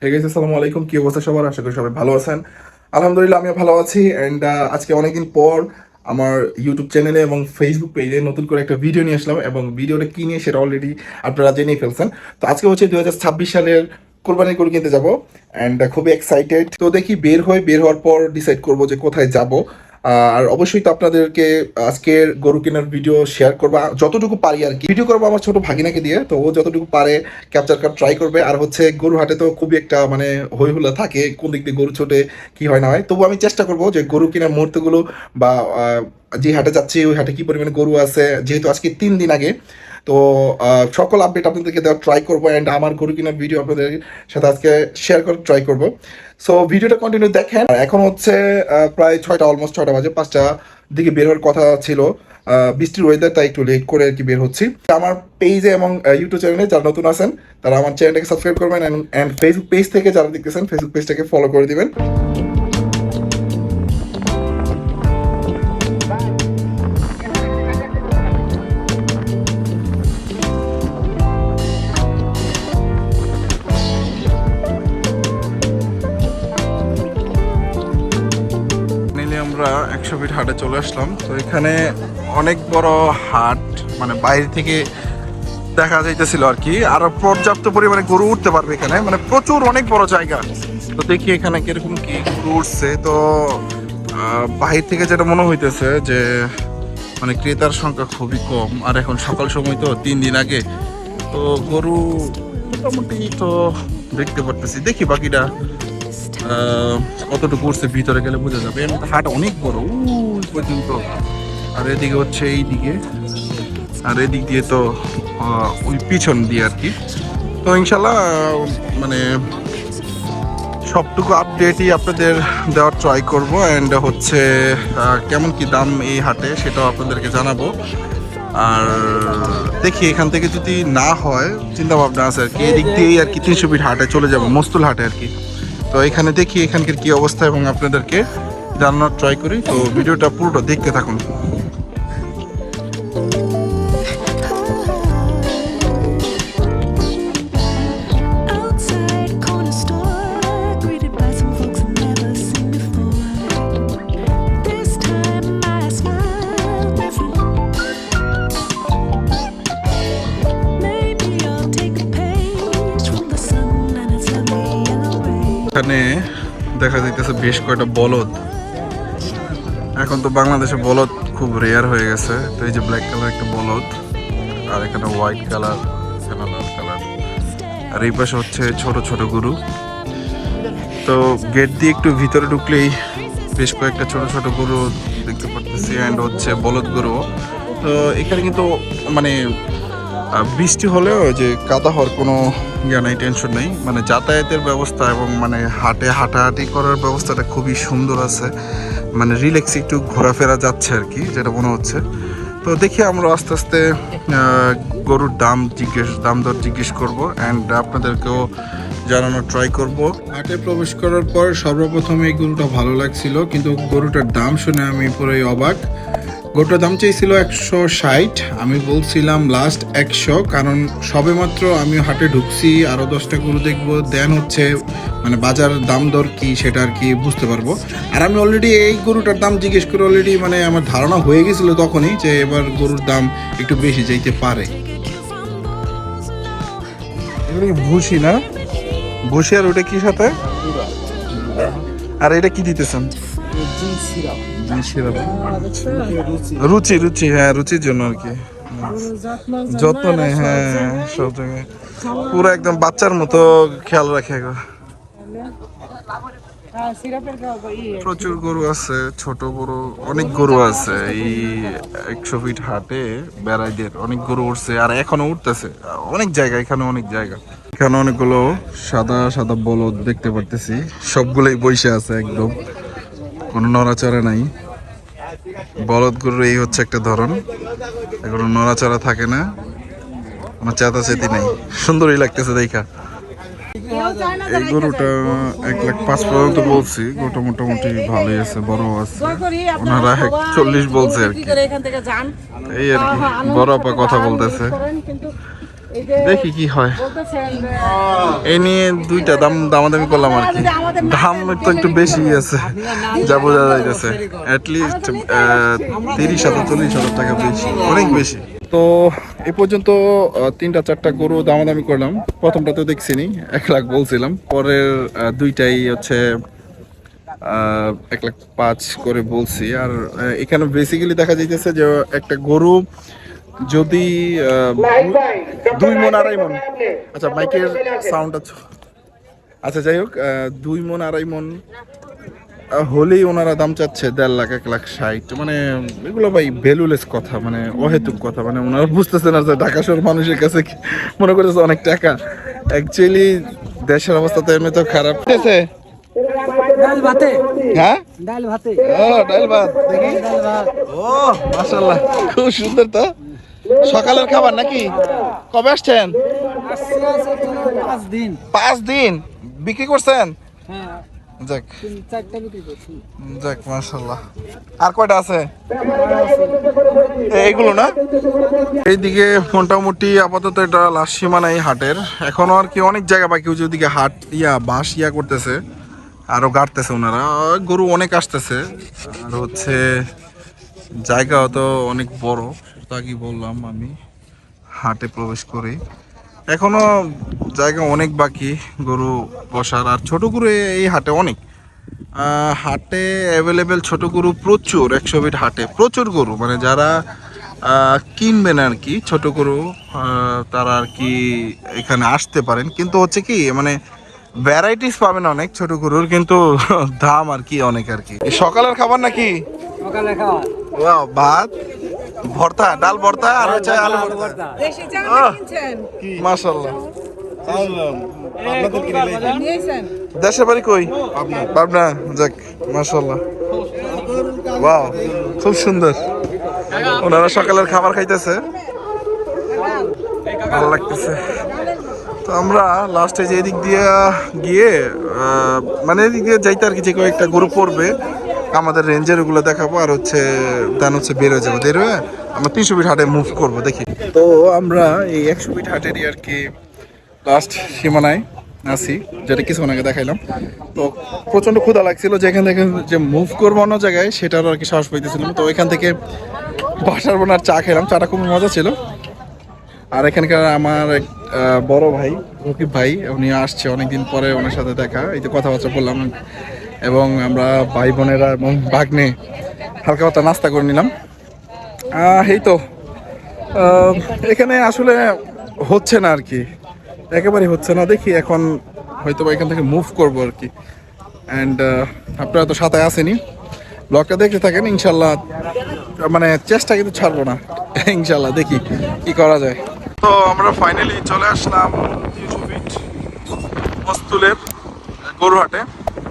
Hey guys, আসসালামু আলাইকুম। কি অবস্থা সবার? আশা করি সবাই ভালো আছেন। আলহামদুলিল্লাহ আমিও ভালো আছি। অ্যান্ড আজকে অনেকদিন পর আমার ইউটিউব চ্যানেলে এবং ফেসবুক পেজে নতুন করে একটা ভিডিও নিয়ে আসলাম, এবং ভিডিওটা কি নিয়ে সেটা অলরেডি আপনারা জেনেই ফেলছেন। তো আজকে হচ্ছে 2026 সালের কোরবানির গরু কিনতে যাব, অ্যান্ড খুবই এক্সাইটেড। তো দেখি বের হওয়ার পর ডিসাইড করব যে কোথায় যাব। আর অবশ্যই তো আপনাদেরকে আজকের গরু কেনার ভিডিও শেয়ার করবো যতটুকু পারি আর কি। ভিডিও করবো আমার ছোট ভাগিনাকে দিয়ে, তো ও যতটুকু পারে ক্যাপচার করার ট্রাই করবে। আর হচ্ছে গরু হাটে তো খুবই একটা মানে হই হুল্লা থাকে, কোন দিক দিয়ে গরু ছোটে কি হয় না হয়। তবু আমি চেষ্টা করবো যে গরু কেনার মুহূর্তগুলো বা যে হাটে যাচ্ছি ওই হাটে কি পরিমাণে গরু আছে, যেহেতু আজকে 3 দিন আগে। তো সকল আপডেট আপনাদেরকে দেওয়ার ট্রাই করবো, অ্যান্ড আমার গরু কেনার ভিডিও আপনাদের সাথে আজকে শেয়ার করার ট্রাই করবো। সো ভিডিওটা কন্টিনিউ দেখেন। আর এখন হচ্ছে প্রায় 6টা, অলমোস্ট 6টা বাজে। 5টা দিকে বের হওয়ার কথা ছিল, বৃষ্টির ওয়েদার, তাই একটু লেট করে আর কি বের হচ্ছি। আমার পেজে এবং ইউটিউব চ্যানেলে যারা নতুন আছেন তারা আমার চ্যানেলটাকে সাবস্ক্রাইব করবেন, অ্যান্ড ফেসবুক পেজ থেকে যারা দেখতেছেন ফেসবুক পেজটাকে ফলো করে দিবেন। আমরা 100 ফিট হাটে চলে আসলাম। তো এখানে অনেক বড় হাট, মানে বাইরে থেকে দেখা যাইতেছিল আর কি। আর পর্যাপ্ত পরিমাণে গরু উঠতে পারবে এখানে, মানে প্রচুর অনেক বড় জায়গা। তো দেখি এখানে কিরকম কি গরু উঠছে। তো বাহির থেকে যেটা মনে হইতেছে যে মানে ক্রেতার সংখ্যা খুবই কম। আর এখন সকাল সময়, তো 3 দিন আগে, তো গরু মোটামুটি তো দেখতে পারতেছি। দেখি বাকিটা কতটুকু উঠছে ভিতরে গেলে বোঝা যাবে। এর মধ্যে হাট অনেক বড় ওই পর্যন্ত। আর এদিকে হচ্ছে এই দিকে, আর এদিক দিয়ে তো ওই পিছন দিয়ে আর কি। তো ইনশাল্লাহ মানে সবটুকু আপডেটই আপনাদের দেওয়ার ট্রাই করব। অ্যান্ড হচ্ছে কেমন কি দাম এই হাটে সেটাও আপনাদেরকে জানাবো। আর দেখি এখান থেকে যদি না হয়, চিন্তা ভাবনা আছে আর কি, এদিক দিয়েই আর কি 300 ফিট হাটে চলে যাবো, মস্তুল হাটে আর কি। তো এখানে দেখি এখানকার কি অবস্থা এবং আপনাদেরকে জানানোর ট্রাই করি। তো ভিডিওটা পুরোটা দেখতে থাকুন। এখানে দেখা যাইতেছে বেশ কয়টা বলদ। এখন তো বাংলাদেশে বলদ খুব রেয়ার হয়ে গেছে। তো এই যে ব্ল্যাক কালার একটা বলদ, আর এখানে হোয়াইট কালার, এখানে লাল কালার, আর এই পাশে হচ্ছে ছোট ছোট গরু। তো গেট দিয়ে একটু ভিতরে ঢুকলেই বেশ কয়েকটা ছোট ছোট গরু দেখতে পারতেছি, অ্যান্ড হচ্ছে বলদ গরু। তো এখানে কিন্তু মানে বৃষ্টি হলেও যে কাদা হওয়ার কোনো ইয়া নাই, টেনশন নেই। মানে যাতায়াতের ব্যবস্থা এবং মানে হাটে হাঁটাহাঁটি করার ব্যবস্থাটা খুবই সুন্দর আছে। মানে রিল্যাক্স একটু ঘোরাফেরা যাচ্ছে আর কি, যেটা মনে হচ্ছে। তো দেখি আমরা আস্তে আস্তে গরুর দাম দর জিজ্ঞেস করবো, অ্যান্ড আপনাদেরকেও জানানোর ট্রাই করব। হাটে প্রবেশ করার পর সর্বপ্রথম এই গরুটা ভালো লাগছিল, কিন্তু গরুটার দাম শুনে আমি পুরোই অবাক। গরুটার দাম চাইছিল 160, আমি বলছিলাম লাস্ট 100, কারণ সবেমাত্র আমি হাটে ঢুকছি, আরও 10টা গরু দেখবো, দেন হচ্ছে মানে বাজার দাম দর কি সেটা আর কি বুঝতে পারবো। আর আমি অলরেডি এই গরুটার দাম জিজ্ঞেস করে অলরেডি মানে আমার ধারণা হয়ে গেছিলো তখনই যে এবার গরুর দাম একটু বেশি যাইতে পারে। ভুসি না, ভুসি। আর ওটা কি সাথে? আর এটা কি দিতেছেন? রুচি রুচি, হ্যাঁ রুচির জন্য আর কি যত্ন নেই। হ্যাঁ, সব জায়গায় পুরো একদম বাচ্চার মতো খেয়াল রাখে। প্রচুর গরু আছে, ছোট বড় অনেক গরু আছে। এই 100 ফিট হাটে বেড়াইদের অনেক গরু উঠছে, আর এখনো উঠতেছে অনেক জায়গা। এখানে অনেক জায়গা, এখানে অনেকগুলো সাদা সাদা বলদ দেখতে পারতেছি। সবগুলোই বসে আছে, একদম কোনো নড়াচড়া নাই। বলদ গরুর এই হচ্ছে একটা ধরন, এগুলো নড়াচড়া থাকে না, কোনো চেতাচেতি নেই। সুন্দরই লাগতেছে দেখা। এই গরুটা 1,05,000 পর্যন্ত বলছি। গরুটা মোটামুটি ভালোই আছে, বড় আছে। ওনারা 41 বলছে আর কি। এই আর কি বড় আপা কথা বলতেছে। দেখি কি হয়। এই নিয়ে দুইটা দামাদামি করলাম আর কি। দাম তো একটু বেশি আছে যা বোঝা যাইতেছে, অ্যাটলিস্ট 30,000 40,000 টাকা বেশি, অনেক বেশি। তো এই পর্যন্ত 3-4টা গরু দামাদামি করলাম। প্রথমটা তো দেখছিনি 1 লাখ বলছিলাম, পরের দুইটাই হচ্ছে 1,05,000 করে বলছি। আর এখানে বেসিক্যালি দেখা যাইতেছে যে একটা গরু যদি 2 মণ 2.5 মণ, আচ্ছা মাইকের সাউন্ড আছে, আচ্ছা যাই হোক 2 মণ 2.5 মণ হলেই ওনারা দাম চাচ্ছে 1.5 লাখ 1,60,000। মানে এগুলো ভাই ভ্যালুলেস কথা, মানে অহেতুক কথা। মানে ওনারা বুঝতেছে না যে ঢাকা শহর মানুষের কাছে মনে করতেছে অনেক টাকা। অ্যাকচুয়ালি দেশের অবস্থা তো এমনি তো খারাপ আছে। ডাল ভাতে, হ্যাঁ ডাল ভাতে, ও ডাল ভাত দেখি। ও মাশাআল্লাহ, খুব সুন্দর তো। সকালের খাবার নাকি? কবে আসছেন? 5 দিন। 5 দিন বিক্রি করছেন? হ্যাঁ, যাক 4টা বিক্রি করছি। যাক মাশাআল্লাহ। আর কয়টা আছে? এইগুলো না? এইদিকে মোটামুটি আপাতত এটা লাস্ট সীমানা এই হাটের। এখনো আর কি অনেক জায়গা বাকি, ওইদিকে হাট বাঁশ করতেছে, আরো গাড়তেছে ওনারা। গরু অনেক আসতেছে, আর হচ্ছে জায়গাও তো অনেক বড়, সেটা কি বললাম আমি হাটে প্রবেশ করি। এখনো জায়গা অনেক বাকি গরু বসার। আর ছোট গরু এই হাটে অনেক, হাটে অ্যাভেলেবেল ছোট গরু প্রচুর। 100 ফিট হাটে প্রচুর গরু, মানে যারা কিনবেন আর কি ছোট গরু, তারা আর কি এখানে আসতে পারেন। কিন্তু হচ্ছে কি, মানে ভ্যারাইটিস পাবেন অনেক ছোট গরুর, কিন্তু দাম আর কি অনেক আর কি। সকালের খাবার নাকি? সকালে খাওয়া। ওয়াও, ভাত ভর্তা, ডাল ভর্তা আর হচ্ছে আলু ভর্তা। দেশি চাল না কিনছেন? মাশাআল্লাহ। নিয়েছেন? দেশের বাড়ি কই? পাবনা। যাক মাশাআল্লাহ, ওয়াও খুব সুন্দর। ওনারা সকালের খাবার খাইতেছে, ভালো লাগতেছে। তো আমরা লাস্টে যে এদিক দিয়ে গিয়ে মানে এদিক দিয়ে যাইতে আর কি, যে কয়েকটা গরু পড়বে আমাদের রেঞ্জের, ওগুলো দেখাবো। আর হচ্ছে দেন হচ্ছে বেরোয় যাবো, বেরোয় আমরা 300 ফিট হাটে মুভ করবো। দেখি তো আমরা এই 100 ফিট হাটেরই আর কি লাস্ট সীমানায় আছি, যেটা কিছুক্ষণ আগে দেখাইলাম। তো প্রচণ্ড ক্ষুধা লাগছিল, যেখান থেকে যে মুভ করবো অন্য জায়গায় সেটারও আর কি সাহস পাইতেছিলাম। তো এখান থেকে বাসার বোনার চা খেলাম, চাটা খুব মজা ছিল। আর এখানকার আমার এক বড় ভাই রকিব ভাই, উনি আসছে অনেকদিন পরে, ওনার সাথে দেখা, এই যে কথাবার্তা বললাম। এবং আমরা ভাই বোনেরা এবং ভাগ্নে হালকা পাতলা নাস্তা করে নিলাম। এই তো এখানে আসলে হচ্ছে না আর কি, একেবারেই হচ্ছে না। দেখি এখন হয়তো বা এখান থেকে মুভ করবো আর কি। অ্যান্ড আপনারা তো সাথে আসেনি, ব্লগটা দেখতে থাকেন ইনশাল্লাহ। মানে চেষ্টা কিন্তু ছাড়বো না ইনশাল্লাহ, দেখি কি করা যায়। তো আমরা ফাইনালি চলে আসলাম 300 ফিট মস্তুলের গরুহাটে।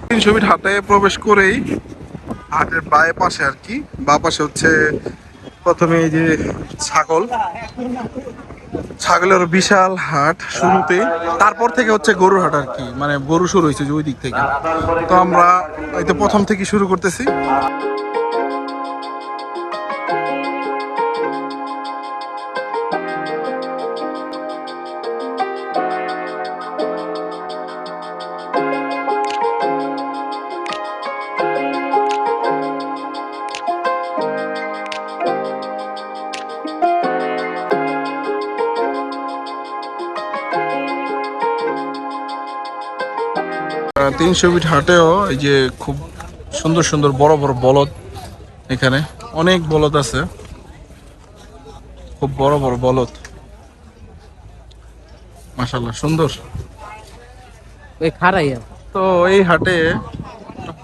300 ফিট হাটে প্রবেশ করেই হাটের বাঁ পাশে আর কি, বাঁ পাশে হচ্ছে প্রথমে এই যে ছাগলের বিশাল হাট শুরুতে, তারপর থেকে হচ্ছে গরুর হাট আর কি, মানে গরু শুরু হয়েছে যে ওই দিক থেকে। তো আমরা এই তো প্রথম থেকে শুরু করতেছি। 300 ফিট হাটেও এই যে খুব সুন্দর সুন্দর বড় বড় বলদ, এখানে অনেক বলদ আছে, খুব বড় বড় বলদ, মাশাআল্লাহ সুন্দর। তো এই হাটে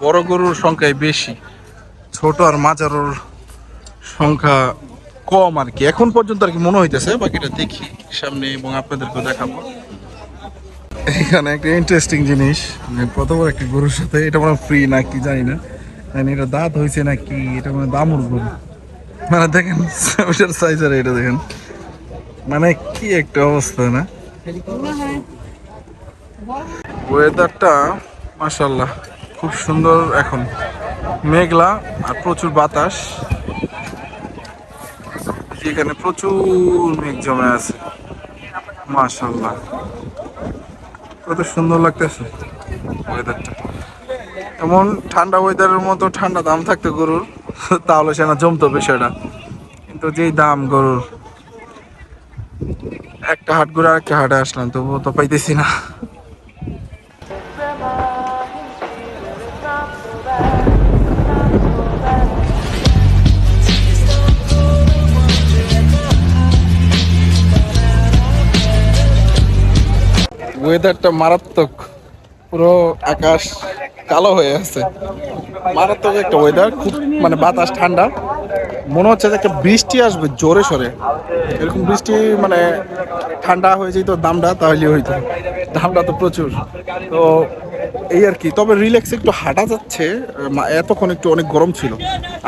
বড় গরুর সংখ্যাই বেশি, ছোট আর মাঝারোর সংখ্যা কম আর কি, এখন পর্যন্ত আর কি মনে হইতেছে। বাকিটা দেখি সামনে এবং আপনাদেরকে দেখাবো। এখানে একটা ইন্টারেস্টিং জিনিস, মানে প্রথমবার একটা গরুর সাথে, এটা মানে ফ্রি না কি জানি না, মানে এটা দাঁত হয়েছে নাকি, এটা মানে দামুর গরু, মানে দেখেন সাইজ, আর এটা দেখেন, মানে কি একটা অবস্থা না। ওয়েদারটা মাশাআল্লাহ খুব সুন্দর, এখন মেঘলা আর প্রচুর বাতাস, এখানে প্রচুর মেঘ জমে আছে, মাশাআল্লাহ, কত সুন্দর লাগতেছে ওয়েদারটা। এমন ঠান্ডা ওয়েদারের মতো ঠান্ডা দাম থাকতো গরুর, তাহলে সে না জমতো বিষয়টা। কিন্তু যেই দাম গরুর, একটা হাট ঘুরে আরেকটা হাটে আসলাম তবুও তো পাইতেছি না। ওয়েদারটা মারাত্মক, পুরো আকাশ কালো হয়ে আছে। মারাত্মক একটা ওয়েদার, খুব মানে বাতাস ঠান্ডা, মনে হচ্ছে যে একটা বৃষ্টি আসবে জোরে সরে। এরকম বৃষ্টি মানে ঠান্ডা হয়ে যেত দামটা, তাহলে হইতো। দামটা তো প্রচুর, তো এই আর কি। তবে রিল্যাক্স একটু হাঁটা যাচ্ছে, এতক্ষণ একটু অনেক গরম ছিল।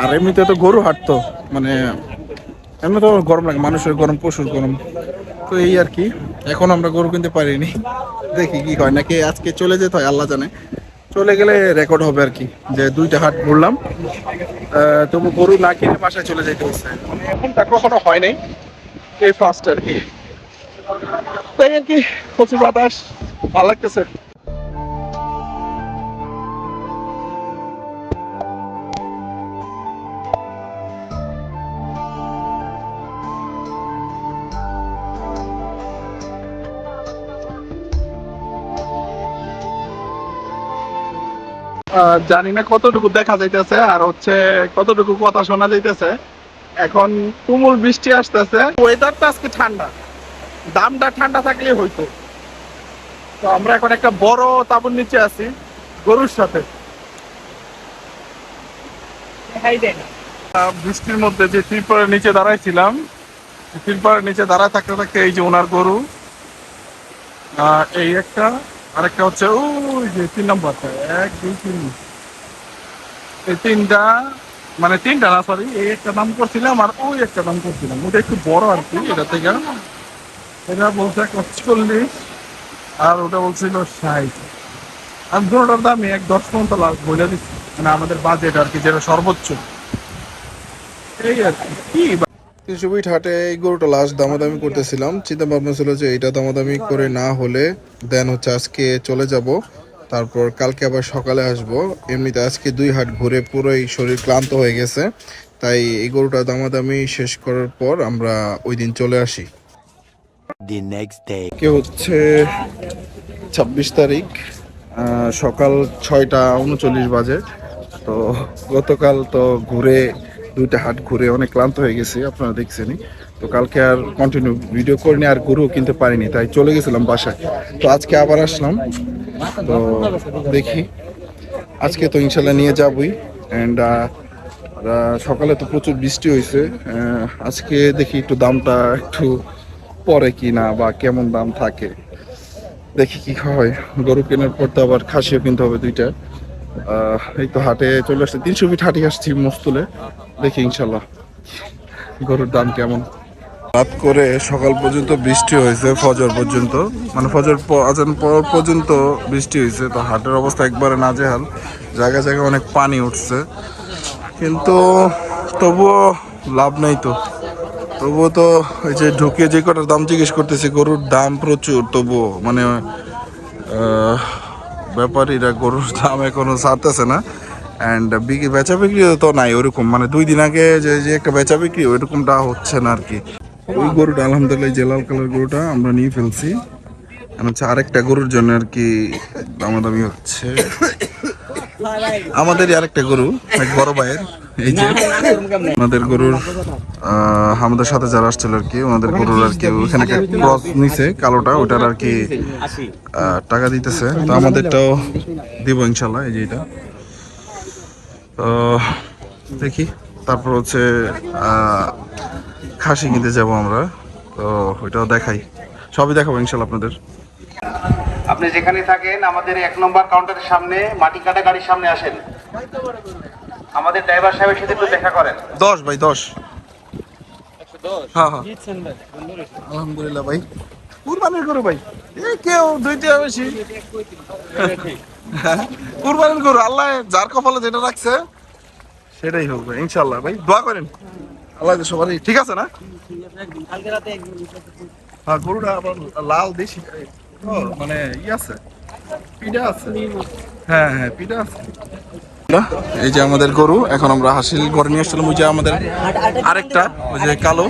আর এমনিতে তো গরু হাঁটতো, মানে এমনি তো গরম লাগে, মানুষের গরম, পশুর গরম। তো এই আর কি, এখন আমরা গরু কিনতে পারিনি, দেখি কি হয়, নাকি আজকে চলে যেতে হয় আল্লাহ জানে। চলে গেলে রেকর্ড হবে আর কি, যে 2টা হাট ঘুরলাম, তবু গরু না কিনে বাসায় চলে যেতে হচ্ছে। এখনটা কখনো হয় নাই, এই ফার্স্ট আর কি। তাই আর কি, প্রচুর বাতাস, ভালো লাগতেছে। জানি না কতটুকু দেখা যাইতেছে আর হচ্ছে কতটুকু কথা শোনা যাইতেছে। এখন তুমুল বৃষ্টি আসতেছে, ওয়েদারটা আজকে ঠান্ডা, দামটা ঠান্ডা থাকলে হইতো। তো আমরা এখন একটা বড় তাঁবুর নিচে আছি গরুর সাথে। বৃষ্টির মধ্যে যে ত্রিপলের নিচে দাঁড়াইছিলাম, ত্রিপলের নিচে দাঁড়ায় থাকতে থাকতে এই যে ওনার গরু, এই একটা, আরেকটা হচ্ছে ওই যে 3 নম্বরটা, 1 2 3, এই তিনটা, মানে তিনটা না সরি, এই একটা দাম করছিলাম আর ওই একটা দাম করছিলাম, ওটা একটু বড় আর কি। এটা থেকে এটা বলছে 40 আর ওটা বলছিল 60। আমি দুটোটার দামই 1-10 পর্যন্ত লাস্ট বলে দিচ্ছি, মানে আমাদের বাজেট আর কি, যেটা সর্বোচ্চ। এই আর কি 300 ফিট হাটে এই গরুটা লাস্ট দামাদামি করতেছিলাম। চিন্তা ভাবনা ছিল যে এটা দামাদামি করে না হলে দেন হচ্ছে আজকে চলে যাব, তারপর কালকে আবার সকালে আসব। এমনিতে আজকে 2 হাট ঘুরে পুরোই শরীর ক্লান্ত হয়ে গেছে, তাই এই গরুটা দামাদামি শেষ করার পর আমরা ওই দিন চলে আসি। The next day. কে হচ্ছে 26 তারিখ, সকাল 6:39 বাজে। তো গতকাল তো ঘুরে 2টা হাট ঘুরে অনেক ক্লান্ত হয়ে গেছি, আপনারা দেখছেনই। তো কালকে আর কন্টিনিউ ভিডিও করিনি, আর গরু কিনতে পারিনি, তাই চলে গেছিলাম বাসায়। তো আজকে আবার আসলাম, তো দেখি আজকে তো ইনশাল্লাহ নিয়ে যাবই। অ্যান্ড সকালে তো প্রচুর বৃষ্টি হয়েছে, আজকে দেখি একটু দামটা একটু পরে কি না বা কেমন দাম থাকে, দেখি কি হয়। গরু কেনার পর তো আবার খাসিও কিনতে হবে 2টা। এই তো হাটে চলে আসছে, 300 ফিট হাটে আসছি মস্তুলে, দেখি ইনশাল্লাহ গরুর দাম কেমন। রাত করে সকাল পর্যন্ত বৃষ্টি হয়েছে, ফজর পর্যন্ত, মানে ফজর আজান পর পর্যন্ত বৃষ্টি হয়েছে। তো হাটের অবস্থা একবারে নাজেহাল, জায়গায় জায়গায় অনেক পানি উঠছে, কিন্তু তবুও লাভ নেই। তো তবুও তো এই যে ঢুকে যে কটার দাম জিজ্ঞেস করতেছি, গরুর দাম প্রচুর, তবুও মানে ব্যাপারীরা গরুর দাম এখনো ছাড়তেছে না। অ্যান্ড বেচা বিক্রি তো নাই ওরকম, মানে 2 দিন আগে যে একটা বেচা বিক্রি ওইরকমটা হচ্ছে না আর কি। ওই গরুটা আলহামদুলিল্লাহ, যে লাল কালার গরুটা আমরা নিয়ে ফেলছি। হচ্ছে আরেকটা গরুর জন্য আর কি দামাদামি হচ্ছে, আমাদেরই আরেকটা গরু, এক বড় ভাইয়ের। এই যে ওনাদের গরুর, আমাদের সাথে যারা আসছিল আর কি, ওনাদের গরুর আর কি ওখানে ক্রস নিছে কালোটা, ওটার আর কি টাকা দিতেছে। তো আমাদেরটাও দিব ইনশাল্লাহ, এই যে এটা। তো দেখি তারপর হচ্ছে খাসি কিনতে যাব আমরা, তো ওইটাও দেখাই, সবই দেখাবো ইনশাল্লাহ আপনাদের। আপনি যেখানে থাকেন আমাদের 1 নম্বর কাউন্টারের সামনে মাটি কাটা গাড়ির সামনে আসেন, আমাদের ড্রাইভার সাহেবের সাথে একটু দেখা করেন। 10 ভাই 10। হ্যাঁ হ্যাঁ আলহামদুলিল্লাহ ভাই, কুরবানির গরু ভাই, কেউ 2টা বেশি কুরবানির গরু, আল্লাহ যার কপালে যেটা রাখছে সেটাই হোক ভাই ইনশাল্লাহ। ভাই দোয়া করেন, আল্লাহ সবারই ঠিক আছে না। হ্যাঁ গরুটা আবার লাল দেশি মানে ই আছে, পিঠা আছে। হ্যাঁ হ্যাঁ পিঠা আছে। এই যে আমাদের গরু, এখন আমরা হাসিল ঘরে নিয়ে আসছিলাম। ওই যে আমাদের আরেকটা ওই যে কালো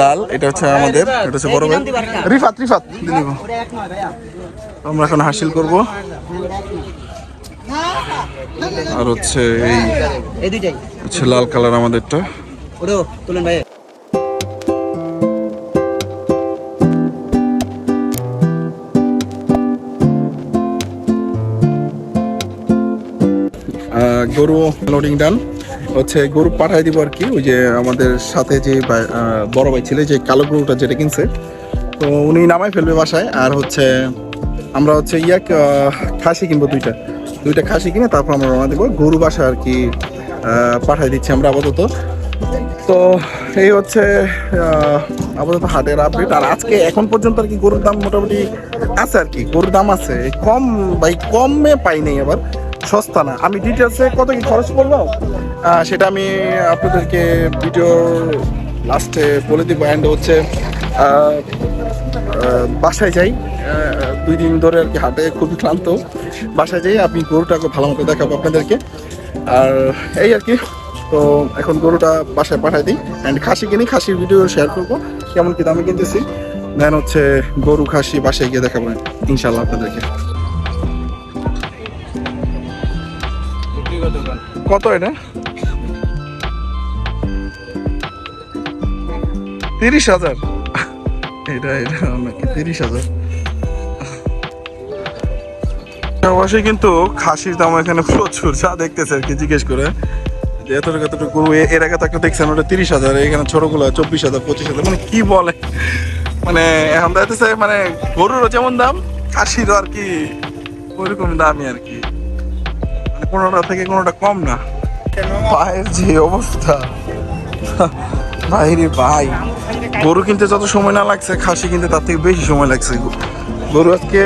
লাল, এটা হচ্ছে আমাদের, এটা হচ্ছে বড় ভাই রিফাত দিয়ে দিব। আমরা এখন হাসিল করব। আর হচ্ছে এই দুইটাই হচ্ছে লাল কালার আমাদেরটা। তুলেন ভাই। গরু লোডিং ডান হচ্ছে, গরু পাঠাই দিব আর কি। ওই যে আমাদের সাথে যে বড় ভাই ছিল, যে কালো গরুটা যেটা কিনছে, তো উনি নামাই ফেলবে বাসায়। আর হচ্ছে আমরা হচ্ছে খাসি কিনবো, দুইটা খাসি কিনে তারপর আমরা রওনা দেবো গরু বাসা আর কি। পাঠাই দিচ্ছি আমরা আপাতত। তো এই হচ্ছে আপাতত হাটের আপডেট। আর আজকে এখন পর্যন্ত আর কি গরুর দাম মোটামুটি আছে আর কি, গরুর দাম আছে কম ভাই, কমে পাই নাই, আবার সস্তা না। আমি ডিটেলসে কত কি খরচ করবো সেটা আমি আপনাদেরকে ভিডিওর লাস্টে বলে দিব। অ্যান্ড হচ্ছে বাসায় যাই, 2 দিন ধরে আর কি হাটে খুবই ক্লান্ত। বাসায় যাই আমি গরুটাকে ভালো মতো দেখাবো আপনাদেরকে। আর এই আর কি, তো এখন গরুটা বাসায় পাঠাই দিই। অ্যান্ড খাসি কিনি, খাসির ভিডিও শেয়ার করবো কেমন কি দামে কিনতেছি। দেন হচ্ছে গরু খাসি বাসায় গিয়ে দেখাবো ইনশাল্লাহ আপনাদেরকে। কত এটা? 30,000। এটা নাকি 30,000। অবশ্যই কিন্তু খাসির দাম এখানে প্রচুর, যা দেখতেছে আর কি জিজ্ঞেস করে যে এতটুকু গরু এর আগে তো একটা দেখছেন ওটা 30,000, এখানে ছোটগুলো 24,000 25,000, মানে কি বলে, মানে এখন দেখতেছে মানে গরুরও যেমন দাম খাসিরও আর কি ওইরকম দামই আর কি, মানে কোনোটা থেকে কোনোটা কম না। পায়ের যে অবস্থা ভাই রে ভাই, গরু কিনতে যত সময় না লাগছে খাসি কিনতে তার থেকে বেশি সময় লাগছে। গরু আজকে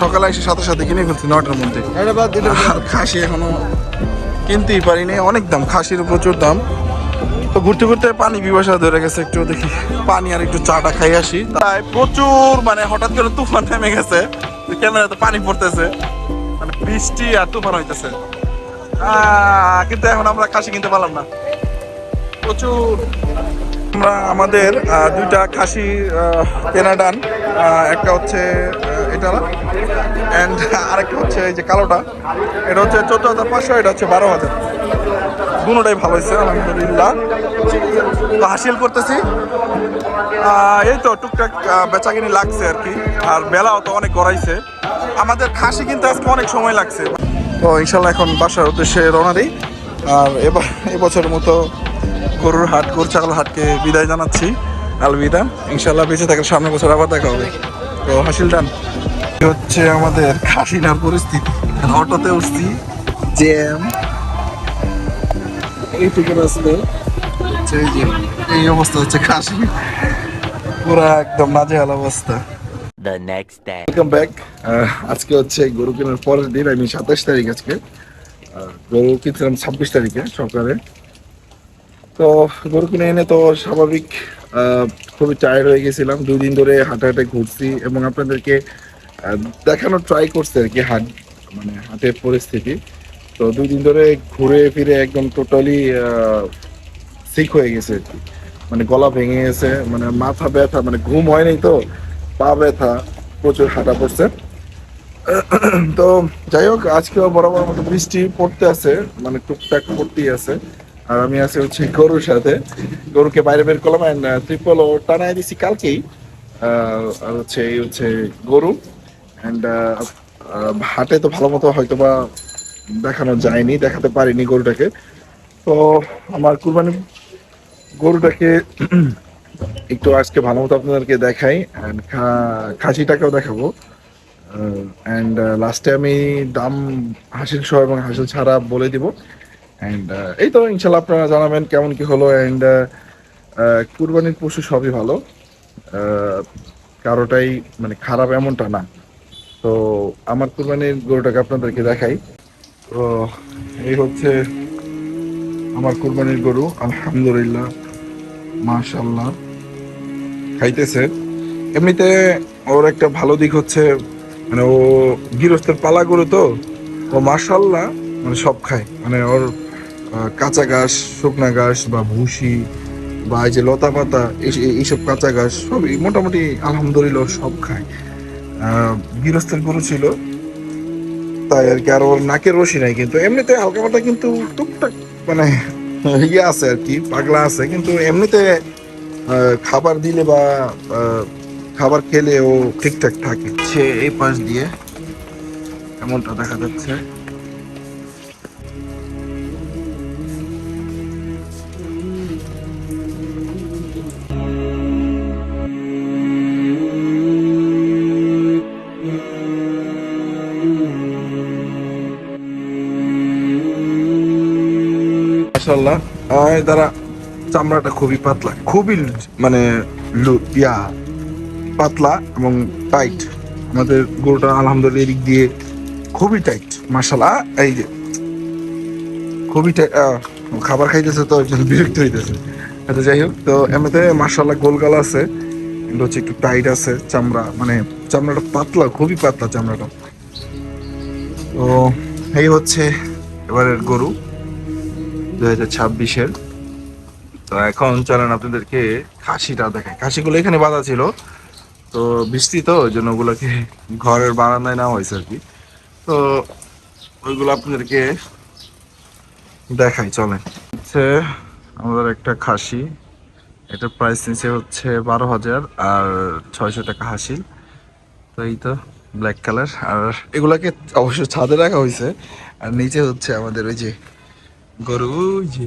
সকালে এসে সাথে সাথে কিনে ফেলছি 9টার মধ্যে, আর খাসি এখনো কিনতেই পারিনি, অনেক দাম, খাসির প্রচুর দাম। তো ঘুরতে ঘুরতে পানি পিপাসা ধরে গেছে, একটু দেখি পানি আর একটু চাটা খাই আসি। তাই প্রচুর মানে হঠাৎ করে তুফান নেমে গেছে, ক্যামেরাতে পানি পড়তেছে, মানে বৃষ্টি আর তুফান হইতেছে। কিন্তু এখন আমরা খাসি কিনতে পারলাম না, প্রচুর। আমরা আমাদের 2টা খাসি কেনা ডান, একটা হচ্ছে এটা অ্যান্ড আরেকটা হচ্ছে এই যে কালোটা, এটা হচ্ছে 14,500, এটা হচ্ছে 12,000। দুটোটাই ভালো হয়েছে আলহামদুলিল্লাহ। তো হাসিল করতেছি, এই তো টুকটাক বেচা কিনি লাগছে আর কি। আর বেলাও তো অনেক গড়াইছে, আমাদের খাসি কিনতে আজকে অনেক সময় লাগছে। তো ইনশাল্লাহ এখন বাসার উদ্দেশ্যে রওনা দিই। আর এবছরের মতো গরুর হাট, গরু ছাগল হাটকে বিদায় জানাচ্ছি, আলবিদা। ইনশাল্লাহ বেঁচে থাকলে সামনের বছর আবার দেখা হবে। তো হাসিল ডান হচ্ছে আমাদের খাসিনার পরিস্থিতি, অটোতে উঠছি, জ্যাম এইটুকু আসলে এই অবস্থা হচ্ছে খাসি, পুরা একদম নাজেহাল অবস্থা। The next day. Welcome back. আজকে হচ্ছে গরু কেনার পরের দিন, আমি 27 তারিখ আজকে। গরু কিনছিলাম 26 তারিখে সকালে। তো গরু কিনে এনে তো স্বাভাবিক খুবই টায়ার্ড হয়ে গেছিলাম, 2 দিন ধরে হাঁটে হাঁটে ঘুরছি এবং আপনাদেরকে দেখানোর ট্রাই করছি আর কি মানে হাটের পরিস্থিতি। তো 2 দিন ধরে ঘুরে ফিরে একদম টোটালি সিক হয়ে গেছে আর কি, মানে গলা ভেঙে গেছে, মানে মাথা ব্যথা, মানে ঘুম হয়নি, তো পা ব্যথা, প্রচুর হাঁটা পড়ছে। তো যাই হোক, আজকেও বরাবর মতো বৃষ্টি পড়তে আছে, মানে টুকটাক পড়তেই আছে। আর আমি আছি হচ্ছে গরুর সাথে, গরুকে বাইরে বের করলাম, অ্যান্ড ত্রিপলও টানাই দিছি কালকেই। আর হচ্ছে এই হচ্ছে গরু, অ্যান্ড হাটে তো ভালো মতো হয়তো বা দেখানো যায়নি, দেখাতে পারিনি গরুটাকে। তো আমার কুরবানি গরুটাকে একটু আজকে ভালো মতো আপনাদেরকে দেখাই, অ্যান্ড খাসিটাকেও দেখাবো। অ্যান্ড লাস্টে আমি দাম হাসিল সহ এবং হাসিল ছাড়া বলে দিব। অ্যান্ড এই তো ইনশাল্লাহ আপনারা জানাবেন কেমন কি হলো। অ্যান্ড কুরবানির পশু সবই ভালো, কারোটাই মানে খারাপ এমনটা না। তো আমার কুরবানির গরুটাকে আপনাদেরকে দেখাই। তো এই হচ্ছে আমার কুরবানির গরু, আলহামদুলিল্লাহ মাশাআল্লাহ খাইতেছে। এমনিতে ওর একটা ভালো দিক হচ্ছে মানে ও গৃহস্থের পালা গরু তো, ও মাশাল্লাহ মানে সব খায়, মানে ওর কাঁচা ঘাস, শুকনা ঘাস বা ভুসি বা এই যে লতা পাতা এইসব কাঁচা ঘাস সবই মোটামুটি আলহামদুলিল্লাহ ওর সব খায়। গৃহস্থের গরু ছিল তাই আর কি, আর ওর নাকের রশি নাই, কিন্তু এমনিতে হালকা পাতা কিন্তু টুকটাক মানে ইয়ে আছে আর কি, পাগলা আছে, কিন্তু এমনিতে খাবার দিলে বা খাবার খেলে ও ঠিকঠাক থাকে। সে এই পাশ দিয়ে এমনটা দেখা যাচ্ছে। মাশাআল্লাহ তারা চামড়াটা খুবই পাতলা, খুবই মানে ইয়া পাতলা এবং টাইট। আমাদের গরুটা আলহামদুলিল্লাহ এদিক দিয়ে খুবই টাইট মাশাআল্লাহ। এই যে খুবই খাবার খাইতেছে তো একজন বিরক্ত হইতেছে। আচ্ছা যাই হোক, তো এমনিতে মাশাআল্লাহ গোলগাল আছে, কিন্তু হচ্ছে একটু টাইট আছে চামড়া, মানে চামড়াটা পাতলা, খুবই পাতলা চামড়াটা। তো এই হচ্ছে এবারের গরু 2026-এর। তো এখন চলেন আপনাদেরকে খাসিটা দেখাই। খাসিগুলো এখানে বাঁধা ছিল, তো বৃষ্টি তো ওই জন্য ওগুলোকে ঘরের বারান্দায় নেওয়া হয়েছে আর কি। তো ওইগুলো আপনাদেরকে দেখাই চলেন। হচ্ছে আমাদের একটা খাসি, এটা প্রাইস নিচে হচ্ছে 12,000 আর 600 টাকা হাসিল। তো এই তো ব্ল্যাক কালার, আর এগুলাকে অবশ্য ছাদে রাখা হয়েছে, আর নিচে হচ্ছে আমাদের ওই যে গরু, ওই যে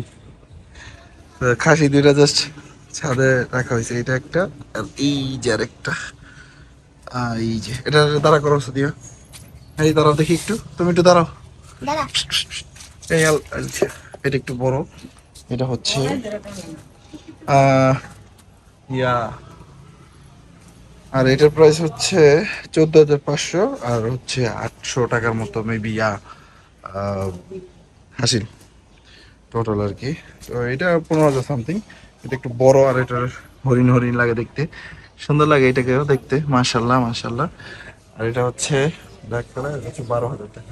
খাসি দুইটা জাস্ট ছাদে রাখা হয়েছে। এটা একটা, আর এই যে আরেকটা, এই যে এটা দাঁড়া করো দিয়া, এই দাঁড়াও দেখি একটু, তুমি একটু দাঁড়াও। এই আচ্ছা, এটা একটু বড়, এটা হচ্ছে ইয়া, আর এটার প্রাইস হচ্ছে 14,500 আর হচ্ছে 800 টাকার মতো মেবি ইয়া হাসিল টোটাল আর কি। তো এটা 15,000 সামথিং। এটা একটু বড়, আর এটার হরিণ হরিণ লাগে দেখতে, সুন্দর লাগে এটাকেও দেখতে, মাশাল্লাহ মাশাল্লাহ। আর এটা হচ্ছে ব্ল্যাক কালার, এটা হচ্ছে 12,000 টাকা।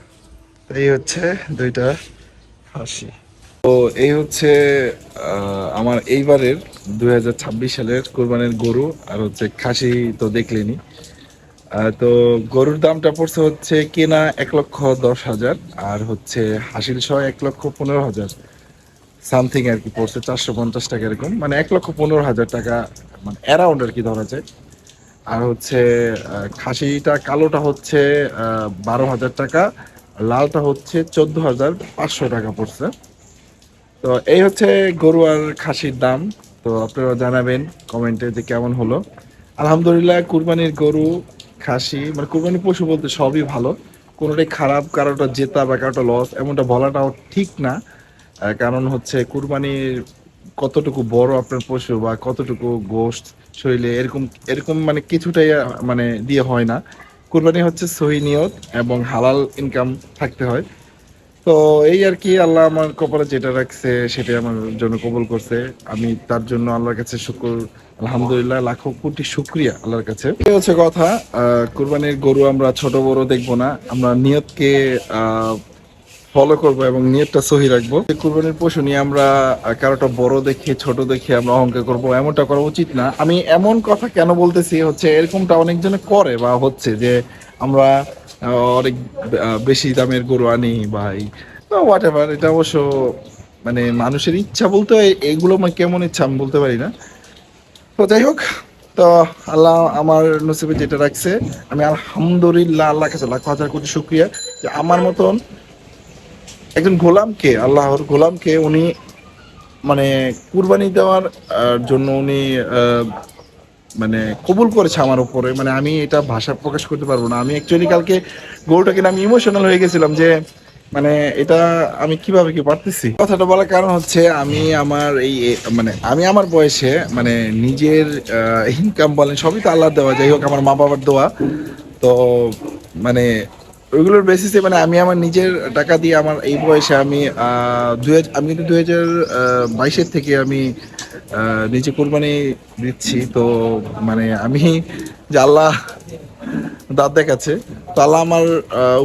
তো এই হচ্ছে দুইটা খাসি। তো এই হচ্ছে আমার এইবারের 2026 সালের কোরবানির গরু আর হচ্ছে খাসি তো দেখলেনি। তো গরুর দামটা পড়ছে হচ্ছে কেনা 1,10,000 আর হচ্ছে হাসিল সহ 1,15,000 সামথিং আর কি পড়ছে, 450 টাকা এরকম, মানে 1,15,000 টাকা মানে অ্যারাউন্ড আর কি ধরা যায়। আর হচ্ছে খাসিটা কালোটা হচ্ছে 12,000 টাকা, লালটা হচ্ছে 14,500 টাকা পড়ছে। তো এই হচ্ছে গরু আর খাসির দাম। তো আপনারা জানাবেন কমেন্টে যে কেমন হলো। আলহামদুলিল্লাহ কুরবানির গরু খাসি মানে কুরবানির পশু বলতে সবই ভালো, কোনোটাই খারাপ, কারোটা জেতা বা কারোটা লস এমনটা বলাটাও ঠিক না। কারণ হচ্ছে কুরবানির কতটুকু বড় আপনার পশু বা কতটুকু গোশত শরীরে এরকম এরকম মানে কিছুটাই মানে দিয়ে হয় না। কুরবানি হচ্ছে সহি নিয়ত এবং হালাল ইনকাম থাকতে হয়। তো এই আর কি, আল্লাহ আমার কপালে যেটা রাখছে সেটাই আমার জন্য কবুল করছে, আমি তার জন্য আল্লাহর কাছে শুকর, আলহামদুলিল্লাহ লাখো কোটি শুকরিয়া আল্লাহর কাছে। এই হচ্ছে কথা, কুরবানির গরু আমরা ছোট বড় দেখবো না, আমরা নিয়তকে ফলো করবো এবং নিয়তটা সহি রাখবো। কুরবানির পশু নিয়ে আমরা কারোটা বড় দেখে ছোট দেখে আমরা অহংকার করবো, এমনটা করা উচিত না। আমি এমন কথা কেন বলতেছি হচ্ছে এরকমটা অনেকজনে করে বা হচ্ছে যে আমরা অনেক বেশি দামের গরু আনি বা হোয়াট এভার, এটা অবশ্য মানে মানুষের ইচ্ছা বলতে এগুলো কেমন ইচ্ছা আমি বলতে পারি না। তো যাই হোক, তো আল্লাহ আমার নসিবে যেটা রাখছে, আমি আলহামদুলিল্লাহ আল্লাহ কাছে লাখ হাজার কোটি শুকরিয়া যে আমার মতন একজন গোলামকে, আল্লাহর গোলামকে উনি মানে কুরবানি দেওয়ার জন্য উনি মানে কবুল করেছে আমার উপরে, মানে আমি এটা ভাষা প্রকাশ করতে পারবো না। আমি অ্যাকচুয়ালি কালকে গরুটা কিনে আমি ইমোশনাল হয়ে গেছিলাম যে মানে এটা আমি কিভাবে কি পারতেছি। কথাটা বলার কারণ হচ্ছে আমি আমার মানে আমি আমার বয়সে মানে নিজের ইনকাম বলেন সবই তো আল্লাহ দেওয়া, যাই হোক আমার মা বাবার দেওয়া, তো মানে ওইগুলোর বেসিসে মানে আমি আমার নিজের টাকা দিয়ে আমার এই বয়সে আমি আমি কিন্তু 2022-এর থেকে আমি নিজে কোরবানি দিচ্ছি। তো মানে আমি যে আল্লাহ দাঁত দেখাচ্ছে, তো আল্লাহ আমার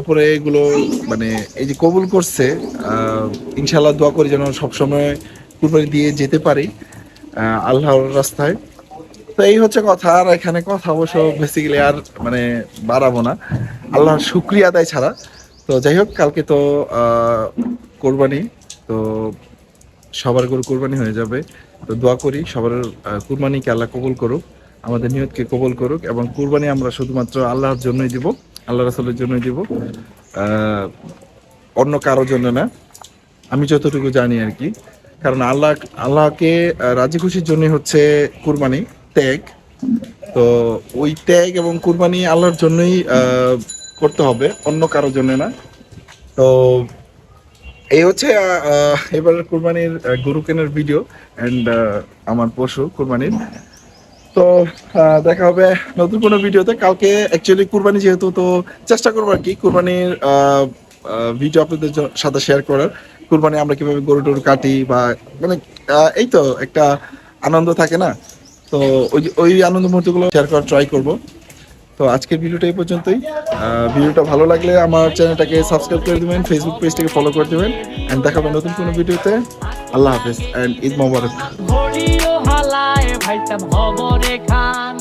উপরে এগুলো মানে এই যে কবুল করছে। ইনশাল্লাহ দোয়া করি যেন সবসময় কুরবানি দিয়ে যেতে পারি আল্লাহর রাস্তায়। তো এই হচ্ছে কথা, আর এখানে কথা অবশ্য বেসিক্যালি আর মানে বাড়াবো না আল্লাহর শুকরিয়া আদায় ছাড়া। তো যাই হোক, কালকে তো কোরবানি, তো সবার গরু কোরবানি হয়ে যাবে। তো দোয়া করি সবার কুরবানিকে আল্লাহ কবুল করুক, আমাদের নিয়তকে কবুল করুক, এবং কুরবানি আমরা শুধুমাত্র আল্লাহর জন্যই দিব, আল্লাহ রাসূলের জন্যই দিব, অন্য কারোর জন্য না, আমি যতটুকু জানি আর কি। কারণ আল্লাহকে রাজি খুশির জন্য হচ্ছে কুরবানি, ত্যাগ। তো ওই ত্যাগ এবং কুরবানি আল্লাহর জন্যই করতে হবে, অন্য কারোর জন্য না। তো এই হচ্ছে এবার কুরবানির গরু কেনার ভিডিও অ্যান্ড আমার পশু কুরবানির। তো দেখা হবে নতুন কোনো ভিডিওতে। কালকে অ্যাকচুয়ালি কুরবানি যেহেতু, তো চেষ্টা করবো আর কি কুরবানির ভিডিও আপনাদের সাথে শেয়ার করার। কুরবানি আমরা কিভাবে গরু টরু কাটি, বা মানে এই তো একটা আনন্দ থাকে না, তো ওই আনন্দ মুহূর্তগুলো শেয়ার করার ট্রাই করব। তো আজকের ভিডিওটা এই পর্যন্তই। ভিডিওটা ভালো লাগলে আমার চ্যানেলটাকে সাবস্ক্রাইব করে দেবেন, ফেসবুক পেজটাকে ফলো করে দেবেন, অ্যান্ড দেখা হবে নতুন কোনো ভিডিওতে। আল্লাহ হাফেজ অ্যান্ড ঈদ মোবারক। ঘড়িও হালায় ভাইতাম হবরে খান